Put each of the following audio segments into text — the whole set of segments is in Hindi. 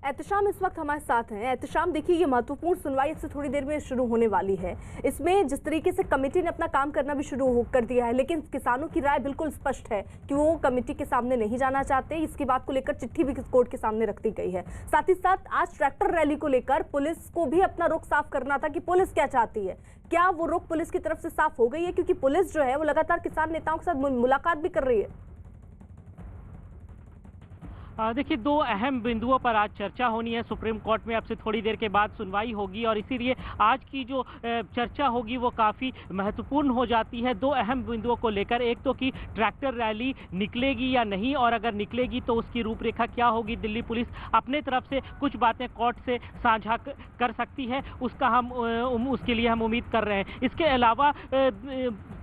एहतशाम इस वक्त हमारे साथ हैं। एहतशाम, देखिए ये महत्वपूर्ण सुनवाई इससे थोड़ी देर में शुरू होने वाली है। इसमें जिस तरीके से कमेटी ने अपना काम करना भी शुरू कर दिया है, लेकिन किसानों की राय बिल्कुल स्पष्ट है कि वो कमेटी के सामने नहीं जाना चाहते। इसकी बात को लेकर चिट्ठी भी कोर्ट के सामने रख दी गई है। साथ ही साथ आज ट्रैक्टर रैली को लेकर पुलिस को भी अपना रुख साफ करना था कि पुलिस क्या चाहती है। क्या वो रुख पुलिस की तरफ से साफ हो गई है? क्योंकि पुलिस जो है वो लगातार किसान नेताओं के साथ मुलाकात भी कर रही है। देखिए, दो अहम बिंदुओं पर आज चर्चा होनी है। सुप्रीम कोर्ट में अब से थोड़ी देर के बाद सुनवाई होगी और इसीलिए आज की जो चर्चा होगी वो काफ़ी महत्वपूर्ण हो जाती है दो अहम बिंदुओं को लेकर। एक तो कि ट्रैक्टर रैली निकलेगी या नहीं, और अगर निकलेगी तो उसकी रूपरेखा क्या होगी। दिल्ली पुलिस अपने तरफ से कुछ बातें कोर्ट से साझा कर सकती है, उसके लिए हम उम्मीद कर रहे हैं। इसके अलावा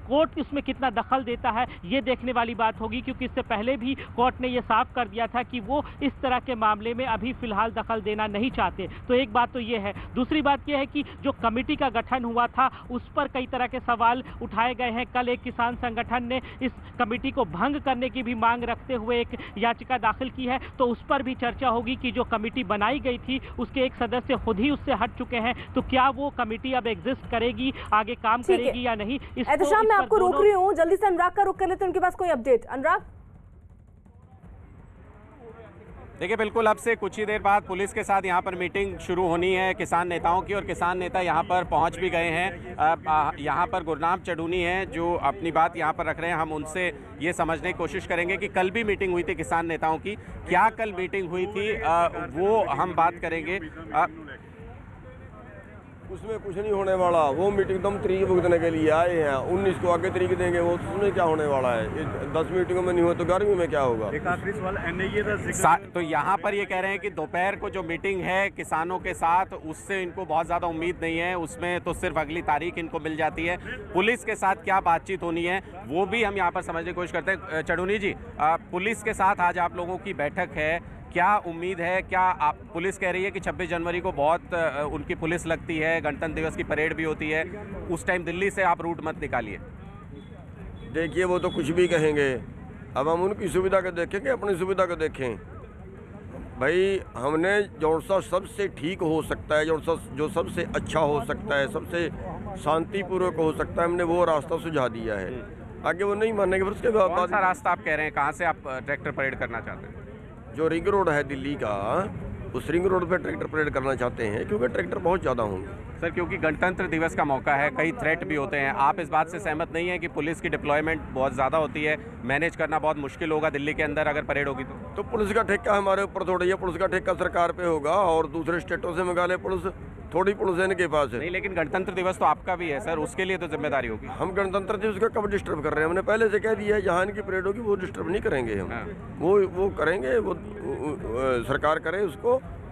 कोर्ट इसमें कितना दखल देता है ये देखने वाली बात होगी, क्योंकि इससे पहले भी कोर्ट ने ये साफ कर दिया था कि वो इस तरह के मामले में अभी फिलहाल दखल देना नहीं चाहते। तो एक बात तो ये है। दूसरी बात ये है कि जो कमेटी का गठन हुआ था उस पर कई तरह के सवाल उठाए गए हैं। कल एक किसान संगठन ने इस कमेटी को भंग करने की भी मांग रखते हुए एक याचिका दाखिल की है, तो उस पर भी चर्चा होगी कि जो कमेटी बनाई गई थी उसके एक सदस्य खुद ही उससे हट चुके हैं, तो क्या वो कमेटी अब एग्जिस्ट करेगी, आगे काम करेगी या नहीं। मैं आपको रोक रही हूँ, जल्दी से अनुराग का रुख कर लेते हैं, उनके पास कोई अपडेट। अनुराग, देखिए बिल्कुल अब से कुछ ही देर बाद पुलिस के साथ यहाँ पर मीटिंग शुरू होनी है किसान नेताओं की, और किसान नेता यहाँ पर पहुँच भी गए हैं। यहाँ पर गुरनाम चढ़ूनी हैं जो अपनी बात यहाँ पर रख रहे हैं। हम उनसे ये समझने की कोशिश करेंगे कि कल भी मीटिंग हुई थी किसान नेताओं की, क्या कल मीटिंग हुई थी वो हम बात करेंगे। उसमें कुछ नहीं होने वाला। वो मीटिंग तो हम तरीक भुगतने के लिए आए हैं। 19 को आगे तरीक देंगे, वो उसमें क्या होने वाला है। 10 मीटिंगों में नहीं हुआ तो 11वीं में क्या होगा। एक आखिरी सवाल, एनआईए तो यहाँ पर ये कह रहे हैं कि दोपहर को जो मीटिंग है किसानों के साथ, उससे इनको बहुत ज़्यादा उम्मीद नहीं है। उसमें तो सिर्फ अगली तारीख इनको मिल जाती है। पुलिस के साथ क्या बातचीत होनी है वो भी हम यहाँ पर समझने की कोशिश करते हैं। चढ़ूनी जी, पुलिस के साथ आज आप लोगों की बैठक है, क्या उम्मीद है? क्या आप, पुलिस कह रही है कि 26 जनवरी को बहुत उनकी पुलिस लगती है, गणतंत्र दिवस की परेड भी होती है, उस टाइम दिल्ली से आप रूट मत निकालिए। देखिए वो तो कुछ भी कहेंगे, अब हम उनकी सुविधा को देखेंगे, अपनी सुविधा को देखें। भाई हमने जो सा सबसे ठीक हो सकता है, जो सबसे अच्छा हो सकता है, सबसे शांतिपूर्वक हो सकता है, हमने वो रास्ता सुझा दिया है। आगे वो नहीं मानेंगे फिर उसके बाद। कौन सा रास्ता आप कह रहे हैं? कहाँ से आप ट्रैक्टर परेड करना चाहते हैं? जो रिंग रोड है दिल्ली का, उस रिंग रोड पे ट्रैक्टर परेड करना चाहते हैं, क्योंकि ट्रैक्टर बहुत ज़्यादा होंगे। सर, क्योंकि गणतंत्र दिवस का मौका है, कई थ्रेट भी होते हैं। आप इस बात से सहमत नहीं है कि पुलिस की डिप्लॉयमेंट बहुत ज़्यादा होती है, मैनेज करना बहुत मुश्किल होगा दिल्ली के अंदर अगर परेड होगी तो पुलिस का ठेका हमारे ऊपर थोड़ी है। पुलिस का ठेका सरकार पे होगा और दूसरे स्टेटों से मंगा ले पुलिस, थोड़ी पुलिस है इनके पास है। नहीं, लेकिन गणतंत्र दिवस तो आपका भी है सर, उसके लिए तो जिम्मेदारी होगी। हम गणतंत्र दिवस का कब डिस्टर्ब कर रहे हैं? हमने पहले से कह दिया है जहाँ इनकी परेड होगी वो डिस्टर्ब नहीं करेंगे हम। वो करेंगे, वो सरकार करे,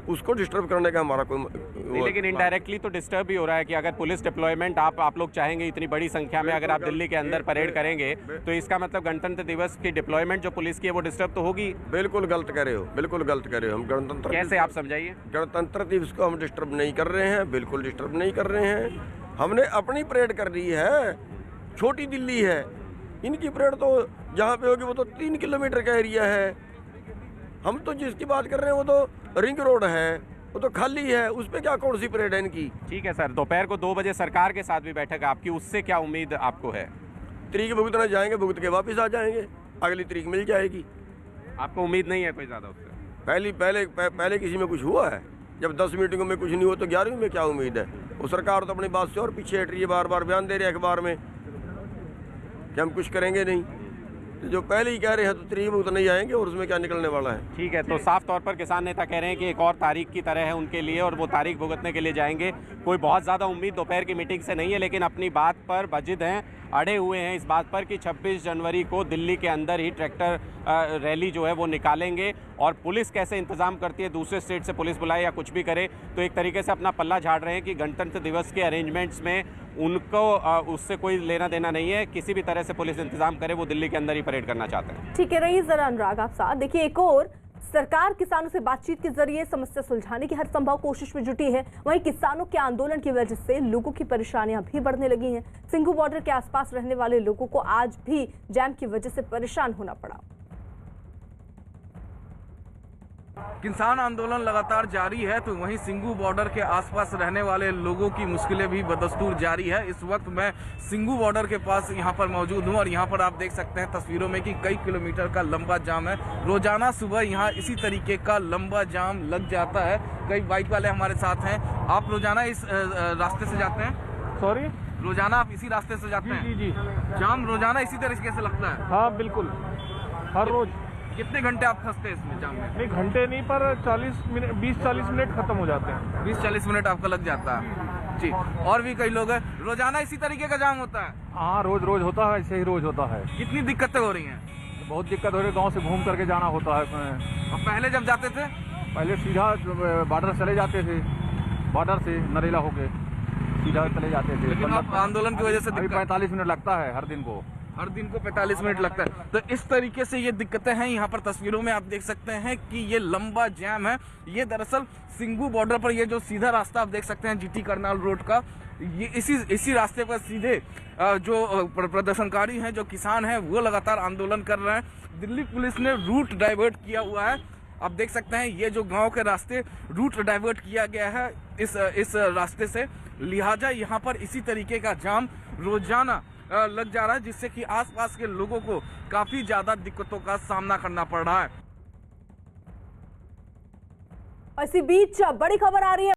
उसको डिस्टर्ब करने का हमारा कोई नहीं। लेकिन इनडायरेक्टली तो डिस्टर्ब भी हो रहा है कि अगर पुलिस डिप्लॉयमेंट आप लोग चाहेंगे इतनी बड़ी संख्या में अगर आप दिल्ली के अंदर परेड करेंगे तो इसका मतलब गणतंत्र दिवस की डिप्लॉयमेंट जो पुलिस की है वो डिस्टर्ब तो होगी। बिल्कुल गलत कह रहे हो, बिल्कुल गलत कह रहे हो। हम गणतंत्र, कैसे आप समझाइए? गणतंत्र दिवस को हम डिस्टर्ब नहीं कर रहे हैं, बिल्कुल डिस्टर्ब नहीं कर रहे हैं। हमने अपनी परेड कर दी है। छोटी दिल्ली है, इनकी परेड तो जहाँ पे होगी वो तो 3 किलोमीटर का एरिया है। हम तो जिसकी बात कर रहे हैं वो तो रिंग रोड है, वो तो खाली है, उस पर क्या कौन सी परेड है इनकी। ठीक है सर, दोपहर को 2 बजे सरकार के साथ भी बैठक है आपकी, उससे क्या उम्मीद आपको है? तरीक भुगतना जाएंगे, भुगत के वापस आ जाएंगे, अगली तरीक मिल जाएगी। आपको उम्मीद नहीं है कोई ज़्यादा उससे? पहले किसी में कुछ हुआ है? जब 10 मीटिंगों में कुछ नहीं हुआ तो 11वीं में क्या उम्मीद है? वो सरकार तो अपनी बात से और पीछे हट रही है, बार बार बयान दे रहे हैं अखबार में कि हम कुछ करेंगे नहीं। जो पहले ही कह रहे हैं तो तरीक भुगत नहीं आएंगे, और उसमें क्या निकलने वाला है। ठीक है, तो साफ तौर पर किसान नेता कह रहे हैं कि एक और तारीख की तरह है उनके लिए और वो तारीख भुगतने के लिए जाएंगे। कोई बहुत ज़्यादा उम्मीद दोपहर की मीटिंग से नहीं है, लेकिन अपनी बात पर बजिद हैं, अड़े हुए हैं इस बात पर कि 26 जनवरी को दिल्ली के अंदर ही ट्रैक्टर रैली जो है वो निकालेंगे। और पुलिस कैसे इंतज़ाम करती है, दूसरे स्टेट से पुलिस बुलाए या कुछ भी करे, तो एक तरीके से अपना पल्ला झाड़ रहे हैं कि गणतंत्र दिवस के अरेंजमेंट्स में उनको उससे कोई लेना देना नहीं है। किसी भी तरह से पुलिस इंतजाम करे, वो दिल्ली के अंदर ही परेड करना चाहते हैं। ठीक है, रही जरा अनुराग आप साथ देखिए। एक और सरकार किसानों से बातचीत के जरिए समस्या सुलझाने की हर संभव कोशिश में जुटी है, वहीं किसानों के आंदोलन की वजह से लोगों की परेशानियां भी बढ़ने लगी हैं। सिंघू बॉर्डर के आसपास रहने वाले लोगों को आज भी जैम की वजह से परेशान होना पड़ा। किसान आंदोलन लगातार जारी है, तो वहीं सिंघू बॉर्डर के आसपास रहने वाले लोगों की मुश्किलें भी बदस्तूर जारी है। इस वक्त मैं सिंघू बॉर्डर के पास यहाँ पर मौजूद हूँ और यहाँ पर आप देख सकते हैं तस्वीरों में कि कई किलोमीटर का लंबा जाम है। रोजाना सुबह यहाँ इसी तरीके का लंबा जाम लग जाता है। कई बाइक वाले हमारे साथ हैं। आप रोजाना इस रास्ते से जाते हैं? सॉरी, रोजाना आप इसी रास्ते से जाते हैं? जी जी, जाम रोजाना इसी तरीके से लगता है? हाँ बिल्कुल, हर रोज। कितने घंटे आप फंसते हैं इसमें जाम में? नहीं घंटे नहीं, पर 20-40 मिनट खत्म हो जाते हैं। 20-40 मिनट आपका लग जाता है जी। और भी कई लोग हैं, रोजाना इसी तरीके का जाम होता है? हाँ, रोज रोज होता है, ऐसे ही रोज होता है। कितनी दिक्कतें हो रही हैं? बहुत दिक्कत हो रही है, गांव से घूम करके जाना होता है। और पहले जब जाते थे? पहले सीधा बॉर्डर चले जाते थे, बॉर्डर से नरेला होके सीधा चले जाते थे। लेकिन अब आंदोलन की वजह से अभी 45 मिनट लगता है हर दिन को। हर दिन को 45 मिनट लगता है। तो इस तरीके से ये दिक्कतें हैं। यहाँ पर तस्वीरों में आप देख सकते हैं कि ये लंबा जैम है। ये दरअसल सिंघू बॉर्डर पर ये जो सीधा रास्ता आप देख सकते हैं जीटी करनाल रोड का, ये इसी रास्ते पर सीधे जो प्रदर्शनकारी हैं, जो किसान हैं, वो लगातार आंदोलन कर रहे हैं। दिल्ली पुलिस ने रूट डाइवर्ट किया हुआ है। आप देख सकते हैं ये जो गांव के रास्ते रूट डाइवर्ट किया गया है इस रास्ते से, लिहाजा यहाँ पर इसी तरीके का जाम रोजाना लग जा रहा है, जिससे कि आसपास के लोगों को काफी ज्यादा दिक्कतों का सामना करना पड़ रहा है। इसी बीच बड़ी खबर आ रही है।